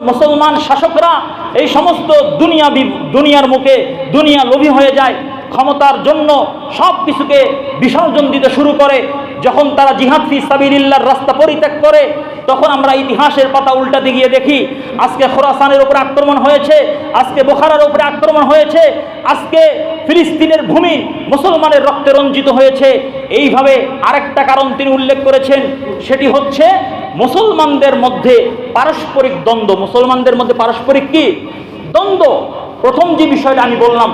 মুসলমান শাসকরা এই সমস্ত দুনিয়ার মুখে দুনিয়া লোভী হয়ে যায়, ক্ষমতার জন্য সব কিছুকে বিসর্জন দিতে শুরু করে। যখন তারা জিহাদ ফি সাবিলিল্লাহর রাস্তা পরিত্যাগ করে, তখন আমরা ইতিহাসের পাতা উল্টাতে গিয়ে দেখি আজকে খোরাসানের উপরে আক্রমণ হয়েছে, আজকে বোখারার উপরে আক্রমণ হয়েছে, আজকে ফিলিস্তিনের ভূমি মুসলমানের রক্তে রঞ্জিত হয়েছে। এইভাবে আরেকটা কারণ তিনি উল্লেখ করেছেন, সেটি হচ্ছে মুসলমানদের মধ্যে পারস্পরিক দ্বন্দ্ব। মুসলমানদের মধ্যে পারস্পরিক কি দ্বন্দ্ব? প্রথম যে বিষয়টা আমি বললাম,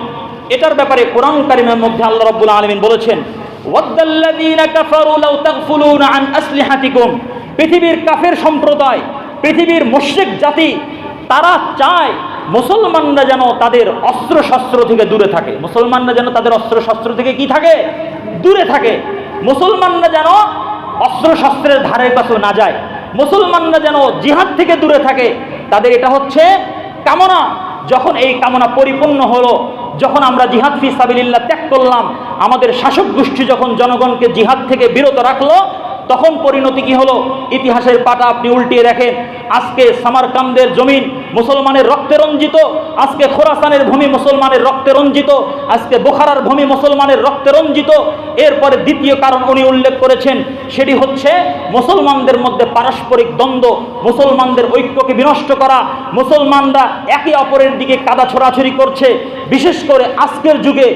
এটার ব্যাপারে কোরআন কারীমের মধ্যে আল্লাহ রাব্বুল আলামিন বলেছেন, ওয়াদাল্লাযীনা কাফারু লাউ তাগফুলুনা আন আসলিহাতিকুম। পৃথিবীর কাফের সম্প্রদায়, পৃথিবীর মুশরিক জাতি, তারা চায় মুসলমানরা যেন তাদের অস্ত্রশস্ত্র থেকে দূরে থাকে। মুসলমানরা যেন তাদের অস্ত্রশস্ত্র থেকে কি থাকে? দূরে থাকে। মুসলমানরা যেন অস্ত্রশস্ত্রের ধারে কাছে না যায়, মুসলমানরা যেন জিহাদ থেকে দূরে থাকে। তাদের এটা হচ্ছে কামনা। যখন এই কামনা পরিপূর্ণ হলো, যখন আমরা জিহাদ ফি সাবিলিল্লাহ ত্যাগ করলাম, আমাদের শাসক গোষ্ঠী যখন জনগণকে জিহাদ থেকে বিরত রাখলো, তখন পরিণতি কি হলো? ইতিহাসের পাতা আপনি উল্টিয়ে দেখেন। আজকে সামারকান্দের জমিন মুসলমানের রক্তে রঞ্জিত, আজকে খোরাসানের ভূমি মুসলমানের রক্তে রঞ্জিত, আজকে বোখারার ভূমি মুসলমানের রক্তে রঞ্জিত। এরপরে দ্বিতীয় কারণ উনি উল্লেখ করেছেন, সেটি হচ্ছে মুসলমানদের মধ্যে পারস্পরিক দ্বন্দ্ব, মুসলমানদের ঐক্যকে বিনষ্ট করা। মুসলমানরা একে অপরের দিকে কাদা ছোড়াছড়ি করছে। বিশেষ করে আজকের যুগে,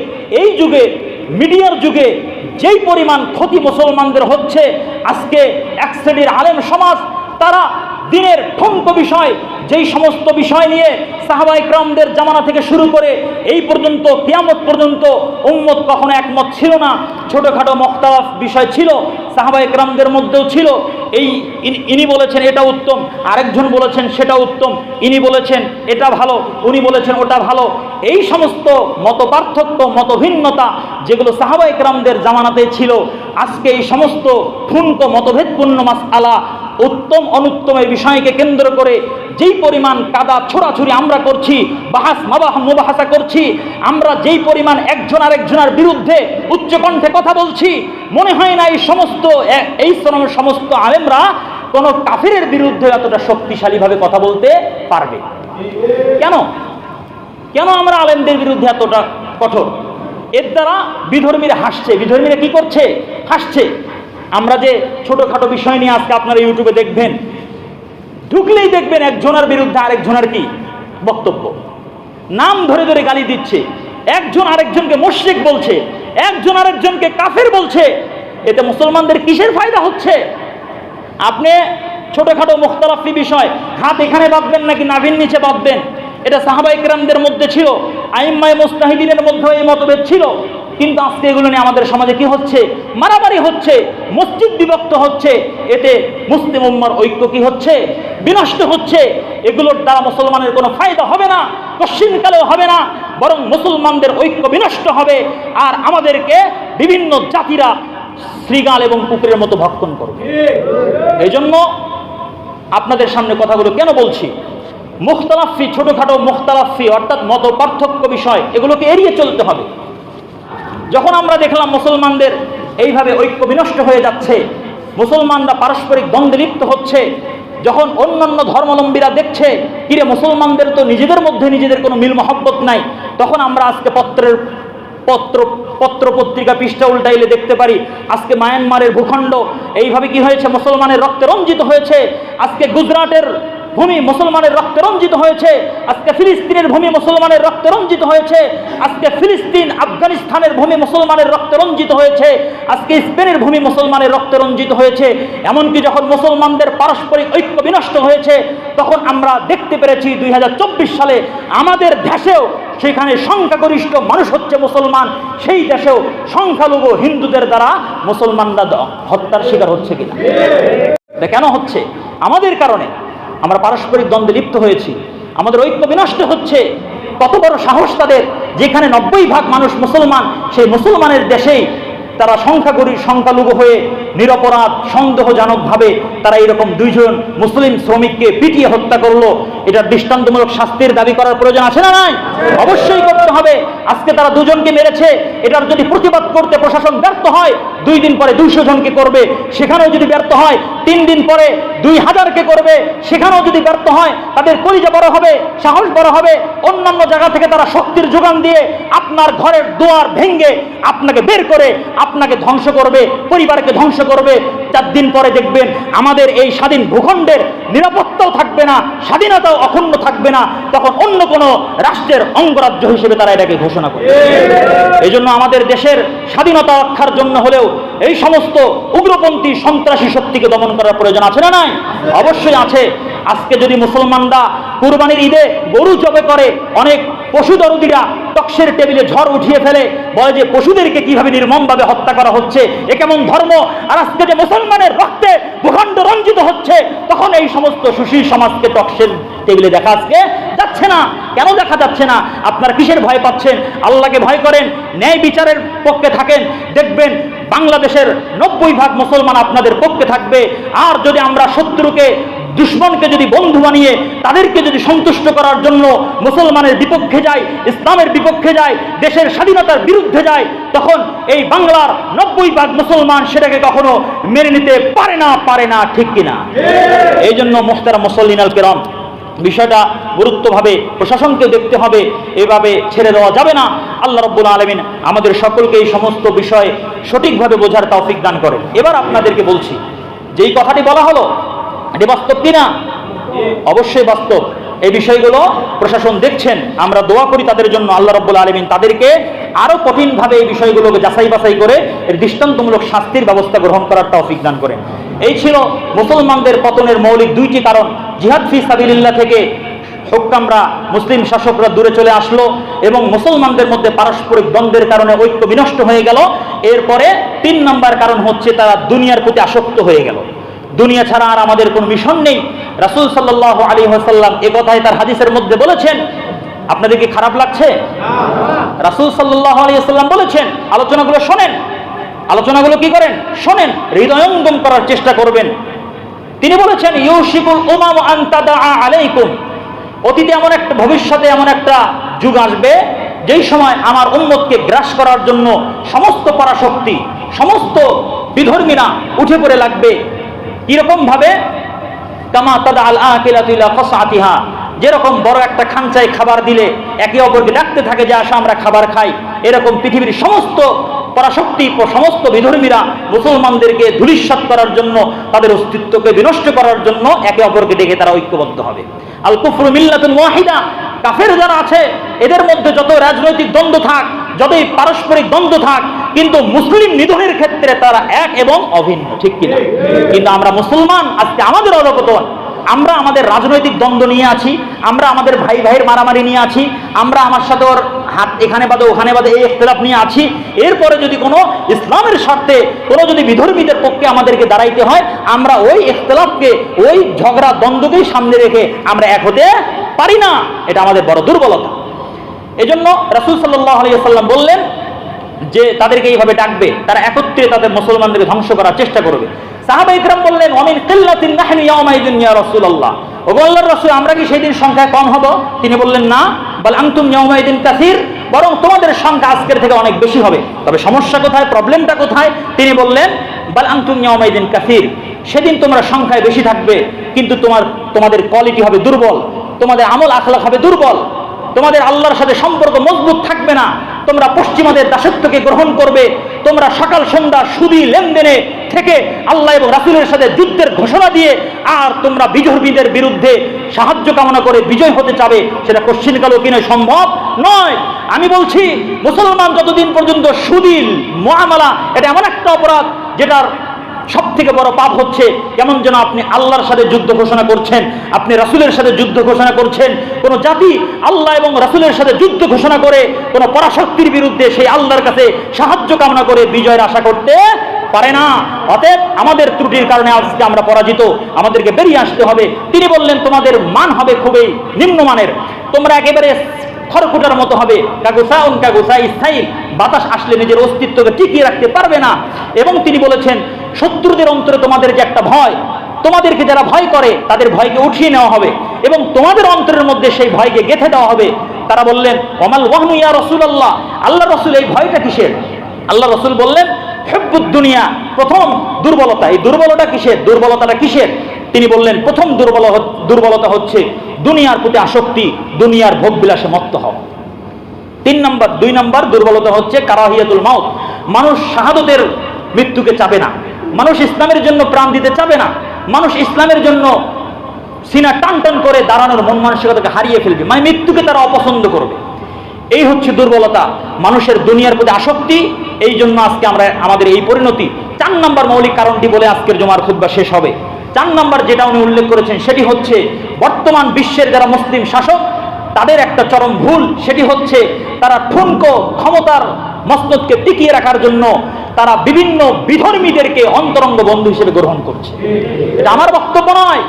এই যুগে, মিডিয়ার যুগে যেই পরিমাণ ক্ষতি মুসলমানদের হচ্ছে, আজকে এক শ্রেণীর আলেম সমাজ তারা দিনের ঠুনকো বিষয়, যেই সমস্ত বিষয় নিয়ে সাহাবায়ে কেরামদের জামানা থেকে শুরু করে এই পর্যন্ত কিয়ামত পর্যন্ত উম্মত কখনো একমত ছিল না। ছোটখাটো মুখতালাফ বিষয় ছিল, সাহাবায়ে কেরামদের মধ্যেও ছিল। ইনি বলেছেন এটা উত্তম, আরেকজন বলেছেন সেটা উত্তম, ইনি বলেছেন এটা ভালো, উনি বলেছেন ওটা ভালো। এই সমস্ত মতপার্থক্য, মতভিন্নতা যেগুলো সাহাবায়ে কেরামদের জামানাতে ছিল, আজকে এই সমস্ত ঠুনকো মতভেদপূর্ণ মাসআলা, উত্তম অনুত্তমের বিষয়কে কেন্দ্র করে যেই পরিমাণ কাদা ছোড়াছুড়ি আমরা করছি, মুবাহাসা করছি, আমরা যেই পরিমাণ একজন আরেকজনের বিরুদ্ধে উচ্চকণ্ঠে কথা বলছি, মনে হয় না এই সমস্ত আলেমরা কোন কাফিরের বিরুদ্ধে এতটা শক্তিশালীভাবে কথা বলতে পারবে। কেন আমরা আলেমদের বিরুদ্ধে এতটা কঠোর? এর দ্বারা বিধর্মীরা হাসছে। বিধর্মীরা কি করছে? হাসছে। আমরা যে ছোটখাটো বিষয় নিয়ে আজকে আপনারা ইউটিউবে দেখবেন, ঢুকলেই দেখবেন একজনের বিরুদ্ধে আরেকজনের কি বক্তব্য, নাম ধরে ধরে গালি দিচ্ছে, একজন আরেকজনকে মুশরিক বলছে, একজন আরেকজনকে কাফের বলছে। এতে মুসলমানদের কিসের ফায়দা হচ্ছে? আপনি ছোটখাটো মুখতালাফি বিষয় হাত এখানে বাঁধবেন নাকি নাভির নিচে বাঁধবেন, এটা সাহাবায়ে কেরামদের মধ্যে ছিল, আইম্মায়ে মুজতাহিদিনের মধ্যে এই মতভেদ ছিল। কিন্তু আজকে এগুলো নিয়ে আমাদের সমাজে কি হচ্ছে? মারামারি হচ্ছে, মসজিদ বিভক্ত হচ্ছে। এতে মুসলিম উম্মার ঐক্য কি হচ্ছে? বিনষ্ট হচ্ছে। এগুলোর দ্বারা মুসলমানের কোনো ফায়দা হবে না, কশ্চিনকালেও হবে না, বরং মুসলমানদের ঐক্য বিনষ্ট হবে। আর আমাদেরকে বিভিন্ন জাতিরা শৃগাল এবং কুকুরের মতো ভক্ষণ করবে। এই জন্য আপনাদের সামনে কথাগুলো কেন বলছি, মুখতালাফি, ছোটখাটো মুখতালাফি অর্থাৎ মত পার্থক্য বিষয়, এগুলোকে এড়িয়ে চলতে হবে। যখন আমরা দেখলাম মুসলমানদের এইভাবে ঐক্য বিনষ্ট হয়ে যাচ্ছে, মুসলমানরা পারস্পরিক দ্বন্দ্বে লিপ্ত হচ্ছে, যখন অন্যান্য ধর্মাবলম্বীরা দেখছে কিরে মুসলমানদের তো নিজেদের মধ্যে নিজেদের কোনো মিল মহব্বত নাই, তখন আমরা আজকে পত্র পত্রিকা পৃষ্ঠা উল্টাইলে দেখতে পারি আজকে মায়ানমারের ভূখণ্ড এইভাবে কি হয়েছে? মুসলমানের রক্তে রঞ্জিত হয়েছে। আজকে গুজরাটের ভূমি মুসলমানের রক্তে রঞ্জিত হয়েছে, আজকে ফিলিস্তিনের ভূমি মুসলমানের রক্তে রঞ্জিত হয়েছে, আজকে ফিলিস্তিন আফগানিস্তানের ভূমি মুসলমানের রক্তে রঞ্জিত হয়েছে, আজকে স্পেনের ভূমি মুসলমানের রক্তে রঞ্জিত হয়েছে। এমনকি যখন মুসলমানদের পারস্পরিক ঐক্য বিনষ্ট হয়েছে, তখন আমরা দেখতে পেরেছি 2024 সালে আমাদের দেশেও সেখানে সংখ্যাগরিষ্ঠ মানুষ হচ্ছে মুসলমান, সেই দেশেও সংখ্যালঘু হিন্দুদের দ্বারা মুসলমানরা হত্যার শিকার হচ্ছে কিনা? এটা কেন হচ্ছে? আমাদের কারণে। আমরা পারস্পরিক দ্বন্দ্বে লিপ্ত হয়েছি, আমাদের ঐক্য বিনষ্ট হচ্ছে। কত বড় সাহস তাদের, যেখানে 90% মানুষ মুসলমান, সেই মুসলমানের দেশেই তারা সংখ্যালঘু হয়ে নিরপরাধ সন্দেহজনকভাবে তারা এরকম 2 জন মুসলিম শ্রমিককে পিটিয়ে হত্যা করলো। এটা দৃষ্টান্তমূলক শাস্তির দাবি করার প্রয়োজন আছে না নাই? অবশ্যই করতে হবে। আজকে তারা দুজনকে মেরেছে, এটার যদি প্রতিবাদ করতে প্রশাসন ব্যর্থ হয়, 2 দিন পরে 200 জনকে করবে, সেখানেও যদি ব্যর্থ হয় 3 দিন পরে 2000কে করবে, সেখানেও যদি ব্যর্থ হয় তাদের কলিজা বড় হবে, সাহস বড় হবে, অন্যান্য জায়গা থেকে তারা শক্তির যোগান দিয়ে আপনার ঘরের দুয়ার ভেঙে আপনাকে বের করে আপনাকে ধ্বংস করবে, পরিবারকে ধ্বংস করবে। 4 দিন পরে দেখবেন আমাদের এই স্বাধীন ভূখণ্ডের নিরাপত্তাও থাকবে না, স্বাধীনতাও অখণ্ড থাকবে না, তখন অন্য কোনো রাষ্ট্রের অঙ্গরাজ্য হিসেবে তারা এটাকে ঘোষণা করবে। এই জন্য আমাদের দেশের স্বাধীনতা রক্ষার জন্য হলেও এই সমস্ত উগ্রপন্থী সন্ত্রাসী শক্তিকে দমন করার প্রয়োজন আছে না নাই? অবশ্যই আছে। আজকে যদি মুসলমানরা কুরবানির ঈদে গরু জবে করে, অনেক পশু দরদিরা টক্সের টেবিলে ঝড় উঠিয়ে ফেলে, বলে যে পশুদেরকে কিভাবে নির্মমভাবে হত্যা করা হচ্ছে, এ কেমন ধর্ম। আর আজকে যে মুসলমানের রক্তে ভূখণ্ড রঞ্জিত হচ্ছে, তখন এই সমস্ত সুশীল সমাজকে টক্সের টেবিলে দেখা আজকে যাচ্ছে না। কেন দেখা যাচ্ছে না? আপনারা কিসের ভয় পাচ্ছেন? আল্লাহকে ভয় করেন, ন্যায় বিচারের পক্ষে থাকেন, দেখবেন বাংলাদেশের 90% মুসলমান আপনাদের পক্ষে থাকবে। আর যদি আমরা শত্রুকে, দুশ্মনকে যদি বন্ধু বানিয়ে তাদেরকে যদি সন্তুষ্ট করার জন্য মুসলমানের বিপক্ষে যায়, ইসলামের বিপক্ষে যায়, দেশের স্বাধীনতার বিরুদ্ধে যায়, তখন এই বাংলার 90% মুসলমান সেটাকে কখনো মেনে নিতে পারে না, ঠিক কিনা? এই জন্য মুহতারাম মুসল্লিন আল কিরাম, বিষয়টা গুরুত্বভাবে প্রশাসনকে দেখতে হবে, এভাবে ছেড়ে দেওয়া যাবে না। আল্লাহ রাব্বুল আলামিন আমাদের সকলকে এই সমস্ত বিষয় সঠিকভাবে বোঝার তৌফিক দান করেন। এবার আপনাদেরকে বলছি, যেই কথাটি বলা হলো এটি বাস্তব কিনা? অবশ্যই বাস্তব। এই বিষয়গুলো প্রশাসন দেখছেন, আমরা দোয়া করি তাদের জন্য, আল্লাহ রাব্বুল আলামিন তাদেরকে আরো কঠিনভাবে এই বিষয়গুলোকে যাচাই বাছাই করে এর দৃষ্টান্তমূলক শাস্তির ব্যবস্থা গ্রহণ করার তৌফিক দান করেন। এই ছিল মুসলমানদের পতনের মৌলিক 2টি কারণ। জিহাদ ফি সাবিলিল্লাহ থেকে হুক্কামরা, মুসলিম শাসকরা দূরে চলে আসলো এবং মুসলমানদের মধ্যে পারস্পরিক দ্বন্দ্বের কারণে ঐক্য বিনষ্ট হয়ে গেল। এরপরে 3 নম্বর কারণ হচ্ছে তারা দুনিয়ার প্রতি আসক্ত হয়ে গেল। দুনিয়া ছাড়া আর আমাদের কোনো মিশন নেই। রাসূল সাল্লাল্লাহু আলাইহি ওয়াসাল্লাম এ কথাই তার হাদিসের মধ্যে বলেছেন। আপনাদের কি খারাপ লাগছে? রাসূল সাল্লাল্লাহু আলাইহি ওয়াসাল্লাম বলেছেন, আলোচনাগুলো শোনেন, আলোচনাগুলো কি করেন? শোনেন, হৃদয়ঙ্গম করার চেষ্টা করবেন। তিনি বলেছেন, ইউশিকুল উমাম আন তাদা আলাইকুম, অতীতে এমন একটা, ভবিষ্যতে এমন একটা যুগ আসবে যেই সময় আমার উম্মতকে গ্রাস করার জন্য সমস্ত পরাশক্তি, সমস্ত বিধর্মীরা উঠে পড়ে লাগবে। কিরকম ভাবে? কামা তাদা আল আকিলাতু ইলা কাসআতিহা, যেরকম বড় একটা খাঁচায় খাবার দিলে একে অপরকে ডাকতে থাকে যে আসো আমরা খাবার খাই, এরকম পৃথিবীর সমস্ত পরাশক্তি, সমস্ত বিধর্মীরা মুসলমানদেরকে ধূলিসাৎ করার জন্য, তাদের অস্তিত্বকে বিনষ্ট করার জন্য একে অপরকে ডেকে তারা ঐক্যবদ্ধ হবে। আল কুফরু মিল্লাতুন ওয়াহিদা, কাফের যারা আছে এদের মধ্যে যত রাজনৈতিক দ্বন্দ্ব থাক, যতই পারস্পরিক দ্বন্দ্ব থাক, কিন্তু মুসলিম নিধনের ক্ষেত্রে তারা এক এবং অভিন্ন, ঠিক কিনা? কিন্তু আমরা মুসলমান আজকে আমাদের অধঃপতন, আমরা আমাদের রাজনৈতিক দ্বন্দ্ব নিয়ে আছি, আমরা আমাদের ভাই ভাইয়ের মারামারি নিয়ে আছি, আমরা আমার সাথে ওর হাত এখানে বাদে ওখানে বাদে এই ইখতিলাফ নিয়ে আছি। এরপরে যদি কোনো ইসলামের স্বার্থে কোনো যদি বিধর্মীদের পক্ষে আমাদেরকে দাঁড়াইতে হয়, আমরা ওই ইখতিলাফকে, ওই ঝগড়া দ্বন্দ্বকেই সামনে রেখে আমরা এক হতে পারি না। এটা আমাদের বড় দুর্বলতা। এজন্য রাসূল সাল্লাল্লাহু আলাইহি ওয়াসাল্লাম বললেন যে তাদেরকে এইভাবে ডাকবে, তারা একত্রে তাদের মুসলমানদেরকে ধ্বংস করার চেষ্টা করবে। সাহাবা ইকরাম বললেন, ওয়ামিন কিল্লাতিন নাহনু ইয়াওমাইদিন ইয়া রাসূলুল্লাহ, ও আল্লাহর রাসূল, আমরা কি সেই দিন সংখ্যায় কম হব? তিনি বললেন, না, বাল আনতুম ইয়াওমাইদিন কাসীর, বরং তোমাদের সংখ্যা আজকের থেকে অনেক বেশি হবে। তবে সমস্যা কোথায়, প্রবলেমটা কোথায়? তিনি বললেন, বাল আনতুম ইয়াওমাইদিন কাসীর, সেদিন তোমরা সংখ্যায় বেশি থাকবে, কিন্তু তোমাদের কোয়ালিটি হবে দুর্বল, তোমাদের আমল আখলাক হবে দুর্বল, তোমাদের আল্লাহর সাথে সম্পর্ক মজবুত থাকবে না, তোমরা পশ্চিমাদের দাসত্বকে গ্রহণ করবে, তোমরা সকাল সন্ধ্যা সুদি লেনদেনে থেকে আল্লাহ এবং রাসূলের সাথে যুদ্ধের ঘোষণা দিয়ে আর তোমরা বিধর্মীদের বিরুদ্ধে সাহায্য কামনা করে বিজয় হতে চাবে, সেটা কোশ্চিনকালও কিনা সম্ভব নয়। আমি বলছি, মুসলমান যতদিন পর্যন্ত সুদি মুআমালা, এটা এমন একটা অপরাধ যেটার সব থেকে বড় পাপ হচ্ছে কেমন যেন আপনি আল্লাহর সাথে যুদ্ধ ঘোষণা করছেন, আপনি রাসূলের সাথে যুদ্ধ ঘোষণা করছেন। কোন জাতি আল্লাহ এবং রাসূলের সাথে যুদ্ধ ঘোষণা করে কোন পরাশক্তির বিরুদ্ধে সেই আল্লাহর কাছে সাহায্য কামনা করে বিজয়ের আশা করতে পারে না। অতএব আমাদের ত্রুটির কারণে আজকে আমরা পরাজিত, আমাদেরকে বেরিয়ে আসতে হবে। তিনি বললেন, তোমাদের মান হবে খুবই নিম্নমানের, তোমরা একেবারে খড়কুটার মতো হবে, কাগুসাউন কাগুসাই ইসরাইল, বাতাস আসলে নিজের অস্তিত্বকে টিকিয়ে রাখতে পারবে না। এবং তিনি বলেছেন, শত্রুদের অন্তরে তোমাদের যে একটা ভয়, তোমাদেরকে যারা ভয় করে তাদের ভয়কে উঠিয়ে নেওয়া হবে। এবং তোমাদের অন্তরের মধ্যে সেই ভয়কে গেঁথে দেওয়া হবে। তারা বললেন ওমাল ওয়াহনু ইয়া রাসূলুল্লাহ, আল্লাহ রাসূল এই ভয়টা কিসের? আল্লাহ রাসূল বললেন হুব্বুদ দুনিয়া, প্রথম দুর্বলতা। এই দুর্বলতা কিসের? দুর্বলতাটা কিসের? তিনি বললেন প্রথম দুর্বলতা হচ্ছে দুনিয়ার প্রতি আসক্তি, দুনিয়ার ভোগ বিলাসে মত্ত হওয়া। 2 নম্বর দুর্বলতা হচ্ছে কারাহিয়াতুল মাউত, মানুষ শাহাদতের মৃত্যুকে চাবে না, মানুষ ইসলামের জন্য প্রাণ দিতে চাবে না, মানুষ ইসলামের জন্য সিনা টান টান করে দাঁড়ানোর মন মানসিকতাকে হারিয়ে ফেলবে, মানে মৃত্যুকে তারা অপছন্দ করবে। এই হচ্ছে দুর্বলতা, মানুষের দুনিয়ার প্রতি আসক্তি। এই জন্য আজকে আমরা আমাদের এই পরিণতি। 4 নম্বর মৌলিক কারণটি বলে আজকের জুমার খুতবা শেষ হবে। 4 নম্বর যেটা উনি উল্লেখ করেছেন সেটি হচ্ছে বর্তমান বিশ্বের যারা মুসলিম শাসক তাদের একটা চরম ভুল, সেটি হচ্ছে তারা ঠুনকো ক্ষমতার মস্তদকে টিকিয়ে রাখার জন্য তারা বিভিন্ন বিধর্মীদেরকে অন্তরঙ্গ বন্ধু হিসেবে গ্রহণ করছে। এটা আমার বক্তব্য নয়,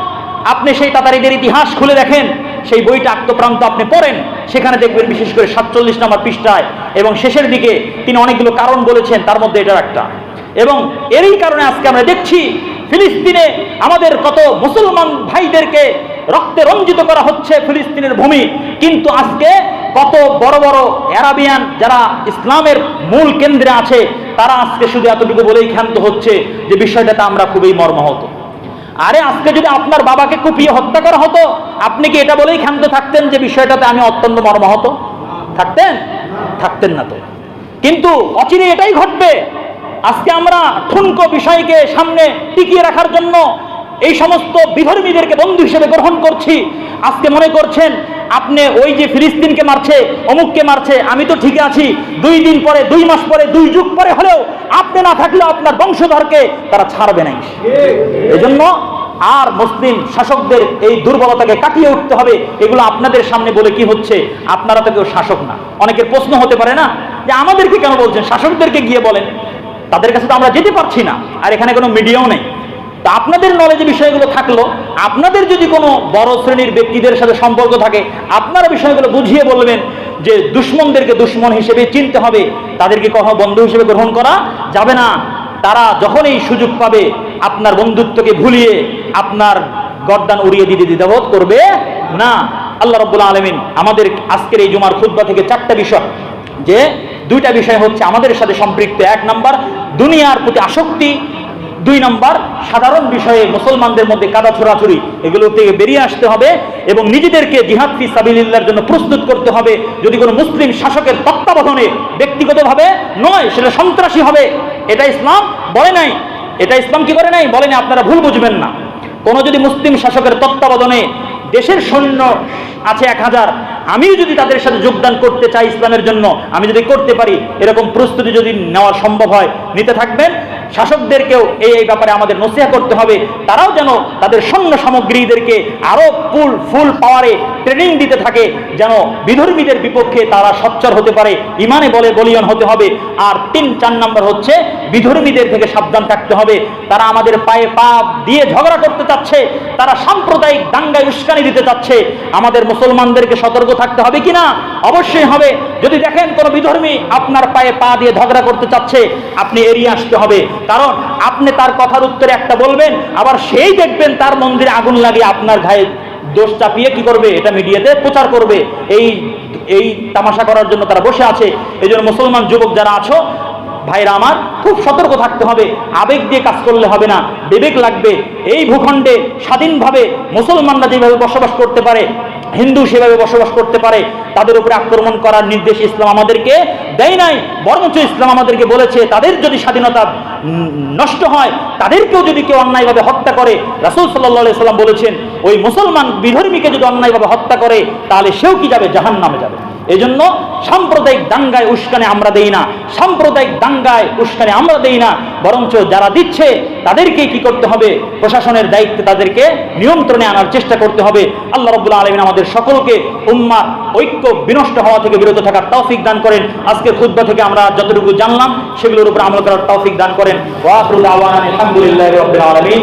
আপনি সেই তাতারীদের ইতিহাস খুলে দেখেন, সেই বইটা আত্মপ্রান্ত আপনি পড়েন, সেখানে দেখবেন বিশেষ করে 47 নম্বর পৃষ্ঠায় এবং শেষের দিকে তিনি অনেকগুলো কারণ বলেছেন, তার মধ্যে এটার একটা। এবং এরই কারণে আজকে আমরা দেখছি ফিলিস্তিনে আমাদের কত মুসলমান ভাইদেরকে রক্তে রঞ্জিত করা হচ্ছে ফিলিস্তিনের ভূমি, কিন্তু আজকে কত বড় বড় আরাবিয়ান যারা ইসলামের মূল কেন্দ্রে আছে তারা আজকে শুধু এতটুকু বলেই ক্ষান্ত হচ্ছে যে বিষয়টাতে আমরা খুবই মর্মাহত। আরে আজকে যদি আপনার বাবাকে কুপিয়ে হত্যা করা হতো, আপনি কি এটা বলেই ক্ষান্ত থাকতেন যে বিষয়টাতে আমি অত্যন্ত মর্মাহত? থাকতেন না তো। কিন্তু অচিরে এটাই ঘটবে। আজকে আমরা ঠুনকো বিষয়কে সামনে টিকিয়ে রাখার জন্য এই সমস্ত বিধর্মীদেরকে বন্ধু হিসেবে গ্রহণ করছি। আজকে মনে করছেন আপনি ওই যে ফিলিস্তিনকে মারছে, অমুককে মারছে, আমি তো ঠিক আছি, 2 দিন পরে, 2 মাস পরে, 2 যুগ পরে হলেও আপনি না থাকলেও আপনার বংশধরকে তারা ছাড়বে না। এজন্য আর মুসলিম শাসকদের এই দুর্বলতাকে কাটিয়ে উঠতে হবে। এগুলো আপনাদের সামনে বলে কি হচ্ছে? আপনারা তো কেউ শাসক না। অনেকের প্রশ্ন হতে পারে না যে আমাদেরকে কেন বলছেন, শাসকদেরকে গিয়ে বলেন, তাদের কাছে তো আমরা যেতে পারছি না, আর এখানে কোনো মিডিয়াও নেই। তা আপনাদের নলেজে বিষয়গুলো থাকলো, আপনাদের যদি কোনো বড় শ্রেণীর ব্যক্তিদের সাথে সম্পর্ক থাকে, আপনারা বিষয়গুলো বুঝিয়ে বলবেন যে দুশ্মনদেরকে দুশ্মন হিসেবে চিনতে হবে, তাদেরকে কখনো বন্ধু হিসেবে গ্রহণ করা যাবে না। তারা যখন এই সুযোগ পাবে আপনার বন্ধুত্বকে ভুলিয়ে আপনার গর্দান উড়িয়ে দিতে দ্বিধাবোধ করবে না। আল্লাহ রাব্বুল আলামিন আমাদের আজকের এই জুমার খুতবা থেকে 4টা বিষয়, যে 2টা বিষয় হচ্ছে আমাদের সাথে সম্পৃক্ত। 1 নম্বর দুনিয়ার প্রতি আসক্তি, 2 নম্বর সাধারণ বিষয়ে মুসলমানদের মধ্যে কাদা ছোড়াছুড়ি, এগুলো থেকে বেরিয়ে আসতে হবে এবং নিজেদেরকে জিহাদ ফি সাবিলিল্লাহর জন্য প্রস্তুত করতে হবে। যদি কোনো মুসলিম শাসকের তত্ত্বাবধানে, ব্যক্তিগতভাবে নয়, সেটা সন্ত্রাসী হবে, এটা ইসলাম বলে নাই। এটা ইসলাম কি করে নাই? বলেনি। আপনারা ভুল বুঝবেন না। কোনো যদি মুসলিম শাসকের তত্ত্বাবধানে দেশের সৈন্য আছে 1000, আমিও যদি তাদের সাথে যোগদান করতে চাই ইসলামের জন্য, আমি যদি করতে পারি, এরকম প্রস্তুতি যদি নেওয়া সম্ভব হয়, নিতে থাকবেন। শাসকদেরকেও এই ব্যাপারে আমাদের নসিহত করতে হবে, তারাও যেন তাদের সৈন্য সামগ্রীদেরকে আরো ফুল পাওয়ারে ট্রেনিং দিতে থাকে, যেন বিধর্মীদের বিপক্ষে তারা সোচ্চার হতে পারে, ইমানে বলে বলিয়ান হতে হবে। আর 3-4 নম্বর হচ্ছে বিধর্মীদের থেকে সাবধান থাকতে হবে। তারা আমাদের পায়ে পা দিয়ে ঝগড়া করতে চাচ্ছে, তারা সাম্প্রদায়িক দাঙ্গায় উস্কানি দিতে চাচ্ছে। আমাদের মুসলমানদেরকে সতর্ক থাকতে হবে কিনা? অবশ্যই হবে। যদি দেখেন কোনো বিধর্মী আপনার পায়ে পা দিয়ে ঝগড়া করতে চাচ্ছে, আপনি এড়িয়ে আসতে হবে। কারণ আপনি তার কথার উত্তরে একটা বলবেন, আবার সেই দেখবেন তার মন্দিরে আগুন লাগিয়ে আপনার গায়ে দোষ চাপিয়ে কি করবে, এটা মিডিয়াতে প্রচার করবে। এই তামাশা করার জন্য তারা বসে আছে। এই জন্য মুসলমান যুবক যারা আছো, ভাইরা আমার, খুব সতর্ক থাকতে হবে। আবেগ দিয়ে কাজ করলে হবে না, বিবেক লাগবে। এই ভূখণ্ডে স্বাধীনভাবে মুসলমানরা যেভাবে বসবাস করতে পারে, হিন্দু সেভাবে বসবাস করতে পারে, তাদের উপরে আক্রমণ করার নির্দেশ ইসলাম আমাদেরকে দেয় নাই। বরঞ্চ ইসলাম আমাদেরকে বলেছে, তাদের যদি স্বাধীনতা নষ্ট হয়, তাদেরকেও যদি কেউ অন্যায়ভাবে হত্যা করে, রাসূল সাল্লাল্লাহু আলাইহি সাল্লাম বলেছেন, ওই মুসলমান বিধর্মীকে যদি অন্যায়ভাবে হত্যা করে, তাহলে সেও কি যাবে? জাহান্নামে যাবে। এজন্য সাম্প্রদায়িক দাঙ্গায় উস্কানি আমরা দেই না, সাম্প্রদায়িক দাঙ্গায় উস্কানি আমরা দেই না, বরঞ্চ যারা দিচ্ছে তাদেরকে কি করতে হবে? প্রশাসনের দায়িত্বে তাদেরকে নিয়ন্ত্রণে আনার চেষ্টা করতে হবে। আল্লাহ রাব্বুল আলামিন আমাদের সকলকে উম্মার ঐক্য বিনষ্ট হওয়া থেকে বিরত থাকার তৌফিক দান করেন। আজকের খুতবা থেকে আমরা যতটুকু জানলাম সেগুলোর উপর আমল করার তৌফিক দান করেন। ওয়া আখিরু দাওয়ানা আলহামদুলিল্লাহি রাব্বিল আলামিন।